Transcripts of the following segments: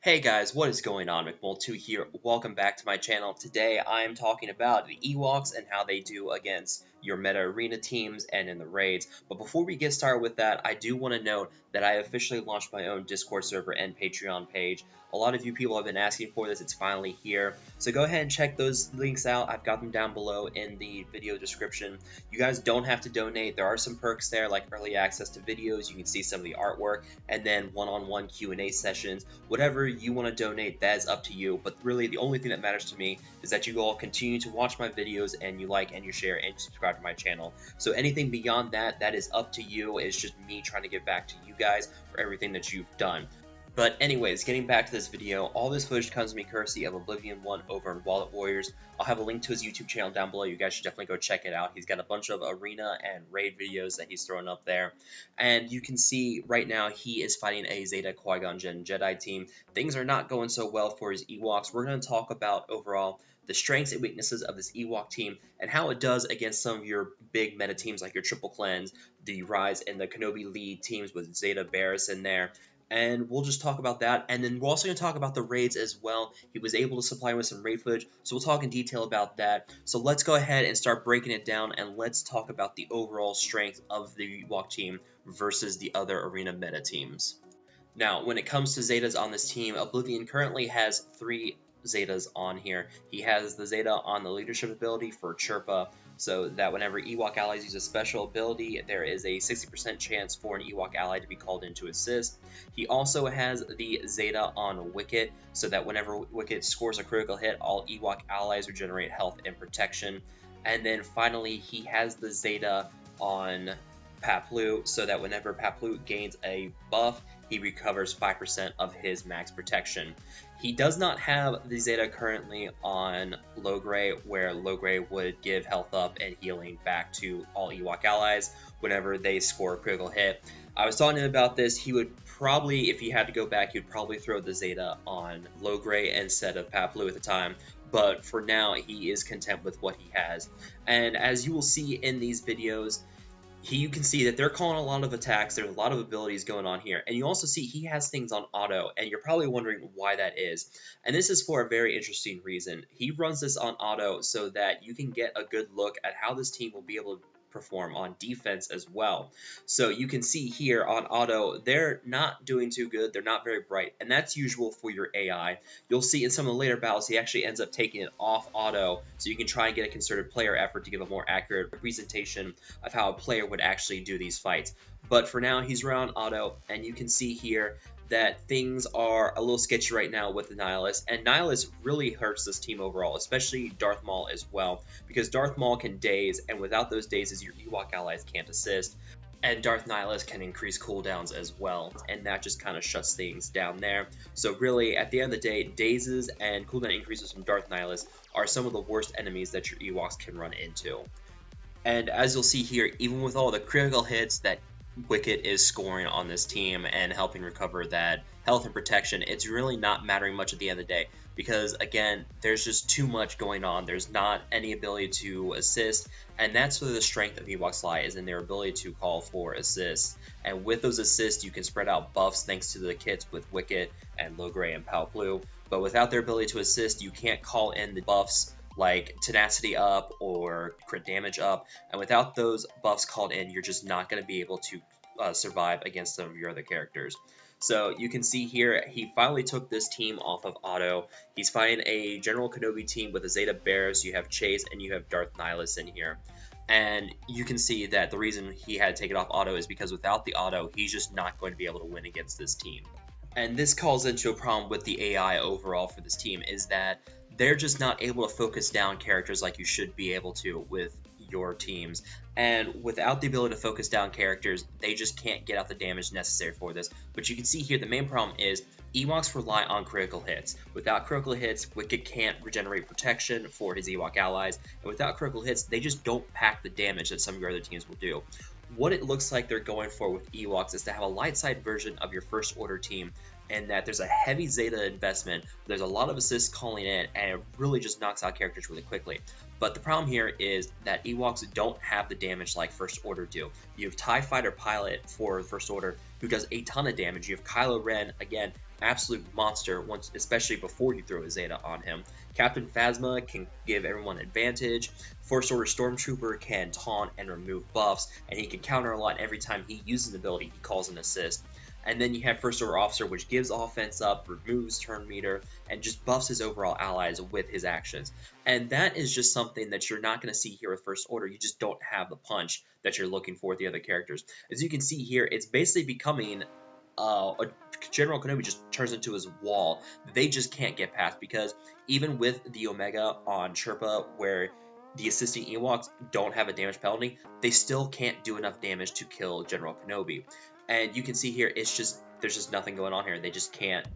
Hey guys, what is going on? McMole2 here. Welcome back to my channel. Today I am talking about the Ewoks and how they do against your meta arena teams and in the raids. But before we get started with that, I do want to note that I officially launched my own Discord server and Patreon page. A lot of you people have been asking for this. It's finally here. So go ahead and check those links out. I've got them down below in the video description. You guys don't have to donate. There are some perks there like early access to videos. You can see some of the artwork and then one-on-one Q&A sessions. Whatever you want to donate, that is up to you. But really the only thing that matters to me is that you all continue to watch my videos and you like and you share and you subscribe to my channel. So anything beyond that, that is up to you. It's just me trying to give back to you guys for everything that you've done. But anyways, getting back to this video, all this footage comes to me courtesy of Oblivion 1 over in Wallet Warriors. I'll have a link to his YouTube channel down below. You guys should definitely go check it out. He's got a bunch of arena and raid videos that he's throwing up there. And you can see right now he is fighting a Zeta Qui-Gon Jinn Jedi team. Things are not going so well for his Ewoks. We're going to talk about overall the strengths and weaknesses of this Ewok team and how it does against some of your big meta teams like your Triple Cleanse, the Rise, and the Kenobi lead teams with Zeta-Zarriss in there. And we'll just talk about that, and then we're also going to talk about the raids as well. He was able to supply with some raid footage, so we'll talk in detail about that. So let's go ahead and start breaking it down, and let's talk about the overall strength of the Ewok team versus the other arena meta teams. Now, when it comes to Zetas on this team, Oblivion currently has 3 Zetas on here. He has the Zeta on the leadership ability for Chirpa, so that whenever Ewok allies use a special ability, there is a 60% chance for an Ewok ally to be called in to assist. He also has the Zeta on Wicket, so that whenever Wicket scores a critical hit, all Ewok allies regenerate health and protection. And then finally, he has the Zeta on Paplu, so that whenever Paplu gains a buff, he recovers 5% of his max protection. He does not have the Zeta currently on Logray, where Logray would give health up and healing back to all Ewok allies whenever they score a critical hit. I was talking to him about this. He would probably, if he had to go back, he would probably throw the Zeta on Logray instead of Paplu at the time. But for now, he is content with what he has. And as you will see in these videos, you can see that they're calling a lot of attacks. There's a lot of abilities going on here. And you also see he has things on auto, and you're probably wondering why that is. And this is for a very interesting reason. He runs this on auto so that you can get a good look at how this team will be able to perform on defense as well. So you can see here on auto, they're not doing too good. They're not very bright, and that's usual for your AI. You'll see in some of the later battles, he actually ends up taking it off auto, so you can try and get a concerted player effort to give a more accurate representation of how a player would actually do these fights. But for now, he's around auto, and you can see here that things are a little sketchy right now with the Nihilist, and Nihilist really hurts this team overall, especially Darth Maul as well, because Darth Maul can daze, and without those dazes, your Ewok allies can't assist, and Darth Nihilist can increase cooldowns as well, and that just kind of shuts things down there. So really, at the end of the day, dazes and cooldown increases from Darth Nihilist are some of the worst enemies that your Ewoks can run into. And as you'll see here, even with all the critical hits that Wicket is scoring on this team and helping recover that health and protection, it's really not mattering much at the end of the day, because again, there's just too much going on. There's not any ability to assist, and that's where the strength of Ewoks lie, is in their ability to call for assists. And with those assists, you can spread out buffs thanks to the kits with Wicket and Logray and Paplu, but without their ability to assist, you can't call in the buffs like tenacity up or crit damage up, and without those buffs called in, you're just not going to be able to survive against some of your other characters. So you can see here, he finally took this team off of auto. He's fighting a General Kenobi team with a Zeta-Zarriss. You have Chase and you have Darth Nihilist in here. And you can see that the reason he had to take it off auto is because without the auto, he's just not going to be able to win against this team. And this calls into a problem with the AI overall for this team, is that they're just not able to focus down characters like you should be able to with your teams. And without the ability to focus down characters, they just can't get out the damage necessary for this. But you can see here, the main problem is Ewoks rely on critical hits. Without critical hits, Wicket can't regenerate protection for his Ewok allies. And without critical hits, they just don't pack the damage that some of your other teams will do. What it looks like they're going for with Ewoks is to have a light side version of your first order team, and that there's a heavy Zeta investment, there's a lot of assists calling in, and it really just knocks out characters really quickly. But the problem here is that Ewoks don't have the damage like First Order do. You have TIE Fighter Pilot for First Order, who does a ton of damage. You have Kylo Ren, again, absolute monster, once, especially before you throw a Zeta on him. Captain Phasma can give everyone advantage. First Order Stormtrooper can taunt and remove buffs, and he can counter a lot every time he uses an ability he calls an assist. And then you have First Order Officer, which gives offense up, removes turn meter, and just buffs his overall allies with his actions. And that is just something that you're not going to see here with First Order. You just don't have the punch that you're looking for with the other characters. As you can see here, it's basically becoming General Kenobi just turns into his wall. They just can't get past, because even with the Omega on Chirpa, where the assisting Ewoks don't have a damage penalty, they still can't do enough damage to kill General Kenobi. And you can see here, there's just nothing going on here. They just can't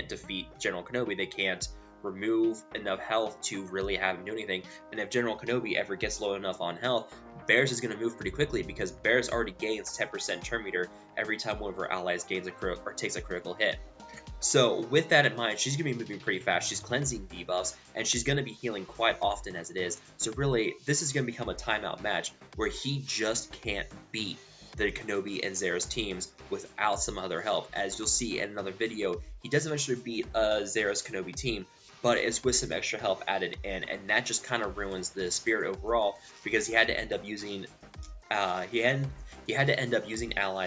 defeat General Kenobi. They can't remove enough health to really have him do anything. And if General Kenobi ever gets low enough on health, Barriss is going to move pretty quickly, because Barriss already gains 10% turn meter every time one of her allies gains or takes a critical hit. So with that in mind, she's going to be moving pretty fast. She's cleansing debuffs, and she's going to be healing quite often as it is. So really, this is going to become a timeout match where he just can't beat the Kenobi and Zarriss teams without some other help. As you'll see in another video, he does eventually beat a Zarriss Kenobi team, but it's with some extra help added in, and that just kind of ruins the spirit overall, because he had to end up using allies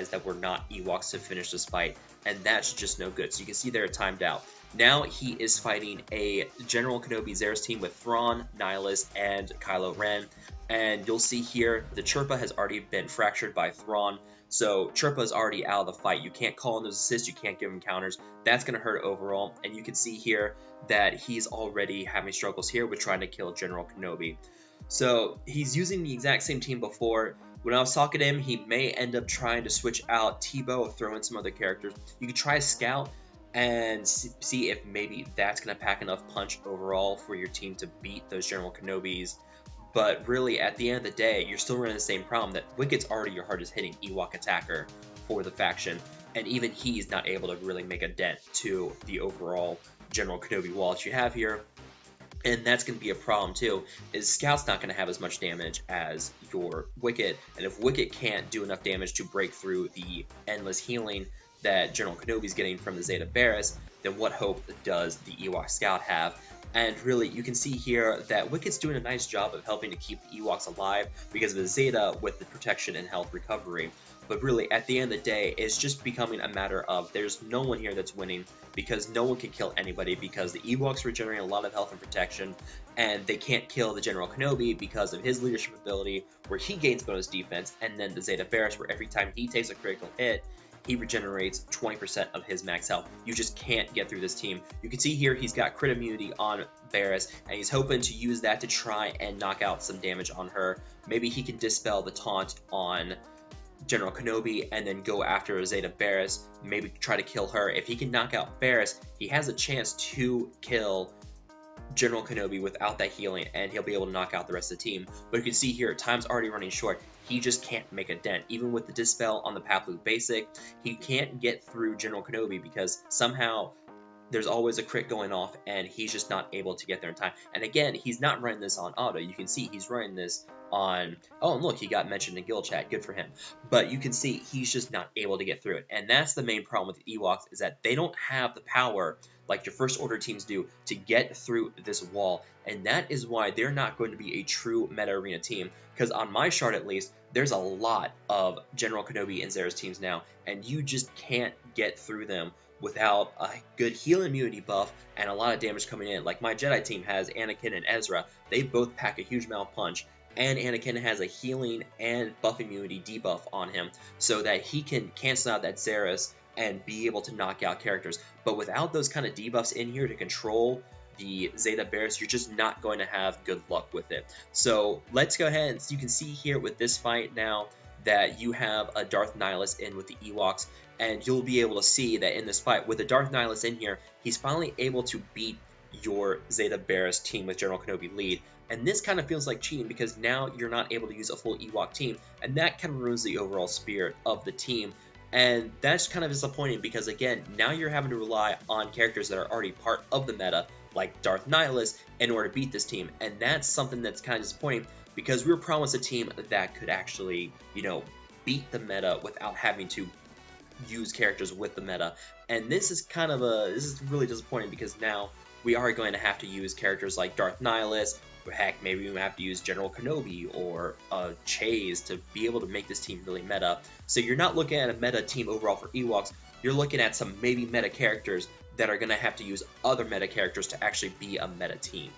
that were not Ewoks to finish this fight, and that's just no good. So you can see they're timed out. Now he is fighting a General Kenobi-Zarriss team with Thrawn, Nihilus, and Kylo Ren. And you'll see here, the Chirpa has already been fractured by Thrawn, so Chirpa is already out of the fight. You can't call in those assists, you can't give him counters. That's going to hurt overall, and you can see here that he's already having struggles here with trying to kill General Kenobi. So he's using the exact same team before. When I was talking to him, he may end up trying to switch out Tebow, throw in some other characters. You could try Scout and see if maybe that's going to pack enough punch overall for your team to beat those General Kenobis. But really, at the end of the day, you're still running the same problem that Wicket's already your hardest hitting Ewok attacker for the faction, and even he's not able to really make a dent to the overall General Kenobi wall that you have here. And that's going to be a problem too, is Scout's not going to have as much damage as your Wicket, and if Wicket can't do enough damage to break through the endless healing that General Kenobi's getting from the Zeta Barriss, then what hope does the Ewok Scout have? And really, you can see here that Wicket's doing a nice job of helping to keep the Ewoks alive because of the Zeta with the protection and health recovery. But really, at the end of the day, it's just becoming a matter of there's no one here that's winning, because no one can kill anybody, because the Ewoks regenerate a lot of health and protection, and they can't kill the General Kenobi because of his leadership ability, where he gains bonus defense, and then the Zeta Barriss, where every time he takes a critical hit, he regenerates 20% of his max health. You just can't get through this team. You can see here he's got crit immunity on Barriss, and he's hoping to use that to try and knock out some damage on her. Maybe he can dispel the taunt on General Kenobi and then go after Zeta Barriss, maybe try to kill her. If he can knock out Barriss, he has a chance to kill General Kenobi without that healing, and he'll be able to knock out the rest of the team. But you can see here, time's already running short. He just can't make a dent. Even with the Dispel on the Paploo Basic, he can't get through General Kenobi because somehow there's always a crit going off, and he's just not able to get there in time. And again, he's not running this on auto. You can see he's running this on... Oh, and look, he got mentioned in Guild Chat. Good for him. But you can see he's just not able to get through it. And that's the main problem with the Ewoks, is that they don't have the power like your First Order teams do to get through this wall. And that is why they're not going to be a true meta arena team. Because on my chart, at least, there's a lot of General Kenobi and Zarriss teams now, and you just can't get through them without a good heal immunity buff and a lot of damage coming in. Like my Jedi team has Anakin and Ezra. They both pack a huge amount of punch, and Anakin has a healing and buff immunity debuff on him so that he can cancel out that Zarriss and be able to knock out characters. But without those kind of debuffs in here to control the Zeta Barriss, you're just not going to have good luck with it. So let's go ahead, and you can see here with this fight now that you have a Darth Nihilus in with the Ewoks, and you'll be able to see that in this fight, with the Darth Nihilus in here, he's finally able to beat your Zeta Barriss team with General Kenobi lead. And this kind of feels like cheating, because now you're not able to use a full Ewok team, and that kind of ruins the overall spirit of the team. And that's kind of disappointing, because again, now you're having to rely on characters that are already part of the meta, like Darth Nihilus, in order to beat this team. And that's something that's kind of disappointing, because we were promised a team that could actually, you know, beat the meta without having to use characters with the meta. And this is really disappointing because now we are going to have to use characters like Darth Nihilus, or heck, maybe we have to use General Kenobi or Chase to be able to make this team really meta. So you're not looking at a meta team overall for Ewoks, you're looking at some maybe meta characters that are going to have to use other meta characters to actually be a meta team.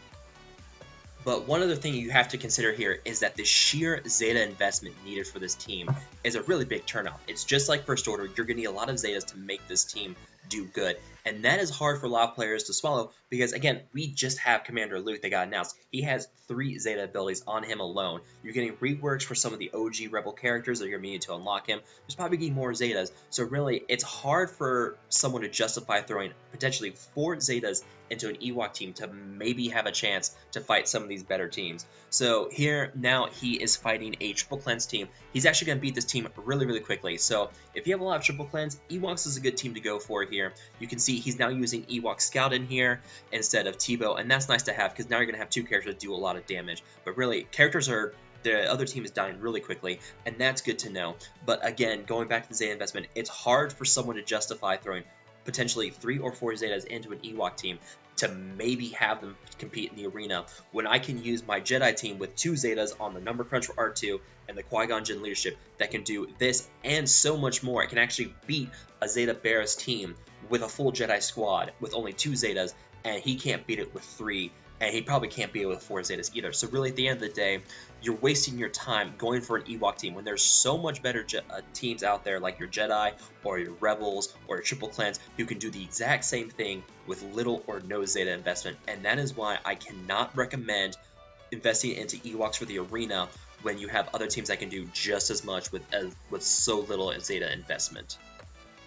But one other thing you have to consider here is that the sheer Zeta investment needed for this team is a really big turnout. It's just like First Order, you're going to need a lot of Zetas to make this team do good. And that is hard for a lot of players to swallow because, again, we just have Commander Luke that got announced. He has 3 Zeta abilities on him alone. You're getting reworks for some of the OG Rebel characters that you're going to need to unlock him. There's probably getting more Zetas. So really, it's hard for someone to justify throwing potentially 4 Zetas into an Ewok team to maybe have a chance to fight some of these better teams. So here, now he is fighting a Triple Cleanse team. He's actually going to beat this team really, really quickly. So if you have a lot of Triple Cleanse, Ewoks is a good team to go for here. You can see he's now using Ewok Scout in here instead of Teebo, and that's nice to have because now you're going to have 2 characters that do a lot of damage. But really, the other team is dying really quickly, and that's good to know. But again, going back to the Zeta investment, it's hard for someone to justify throwing potentially 3 or 4 Zetas into an Ewok team to maybe have them compete in the arena when I can use my Jedi team with 2 Zetas on the number crunch for R2 and the Qui-Gon Jinn leadership that can do this and so much more. It can actually beat a Zeta Barriss team with a full Jedi squad with only 2 Zetas, and he can't beat it with 3, and he probably can't beat it with 4 Zetas either. So really, at the end of the day, you're wasting your time going for an Ewok team when there's so much better teams out there like your Jedi or your Rebels or your Triple Cleanse who can do the exact same thing with little or no Zeta investment. And that is why I cannot recommend investing into Ewoks for the arena when you have other teams that can do just as much with so little Zeta investment.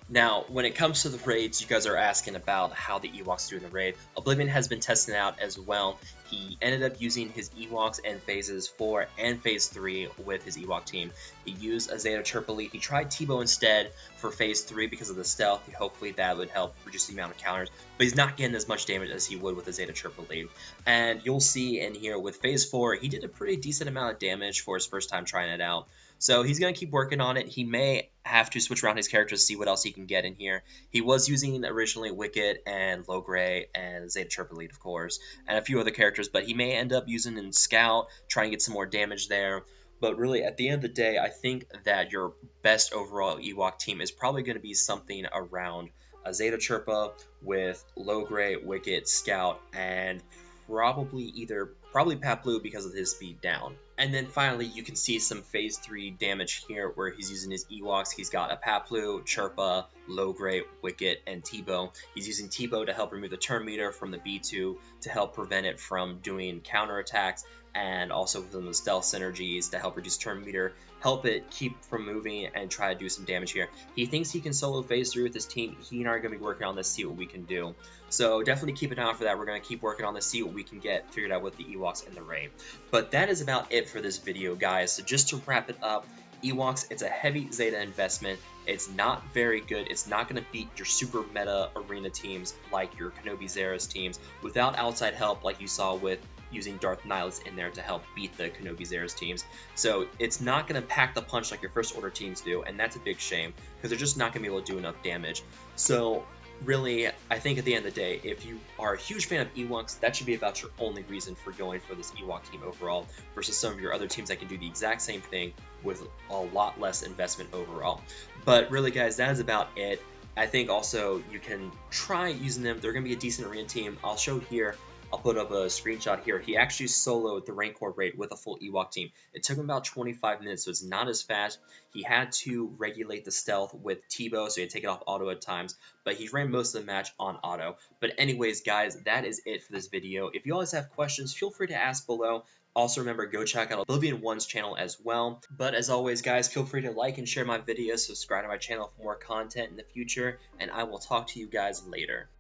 Now, when it comes to the raids, you guys are asking about how the Ewoks do in the raid. Oblivion has been testing out as well. He ended up using his Ewoks in Phases 4 and Phase 3 with his Ewok team. He used a Zeta Chirpily. He tried Teebo instead for Phase 3 because of the stealth. Hopefully that would help reduce the amount of counters, but he's not getting as much damage as he would with a Zeta Chirpily. And you'll see in here with Phase 4, he did a pretty decent amount of damage for his first time trying it out. So he's going to keep working on it. He may have to switch around his characters to see what else he can get in here. He was using originally Wicket and Logray and Zeta Chirpily, of course, and a few other characters, but he may end up using in Scout, trying to get some more damage there. But really, at the end of the day, I think that your best overall Ewok team is probably going to be something around a Zeta Chirpa with Logray, Wicket, Scout, and probably Pat Blue because of his speed down. And then finally, you can see some Phase 3 damage here where he's using his Ewoks. He's got a Paplu, Chirpa, Logray, Wicket, and Teebo. He's using Teebo to help remove the turn meter from the B2 to help prevent it from doing counterattacks, and also within the stealth synergies to help reduce turn meter, help it keep from moving, and try to do some damage here. He thinks he can solo Phase 3 with his team. He and I are going to be working on this, see what we can do. So definitely keep an eye out for that. We're going to keep working on this, see what we can get figured out with the Ewoks in the raid. But that is about it for this video, guys. So just to wrap it up, Ewoks, it's a heavy Zeta investment. It's not very good. It's not going to beat your super meta arena teams like your Kenobi-Zarriss teams without outside help like you saw with using Darth Nihilus in there to help beat the Kenobi-Zarriss teams. So it's not going to pack the punch like your First Order teams do, and that's a big shame because they're just not going to be able to do enough damage. So really, I think at the end of the day, if you are a huge fan of Ewoks, that should be about your only reason for going for this Ewok team overall versus some of your other teams that can do the exact same thing with a lot less investment overall. But really, guys, that is about it. I think also you can try using them. They're going to be a decent arena team. I'll show here. I'll put up a screenshot here. He actually soloed the Rancor raid with a full Ewok team. It took him about 25 minutes, so it's not as fast. He had to regulate the stealth with Teebo, so he had to take it off auto at times, but he ran most of the match on auto. But anyways, guys, that is it for this video. If you always have questions, feel free to ask below. Also remember, go check out Oblivion 1's channel as well. But as always, guys, feel free to like and share my videos, subscribe to my channel for more content in the future, and I will talk to you guys later.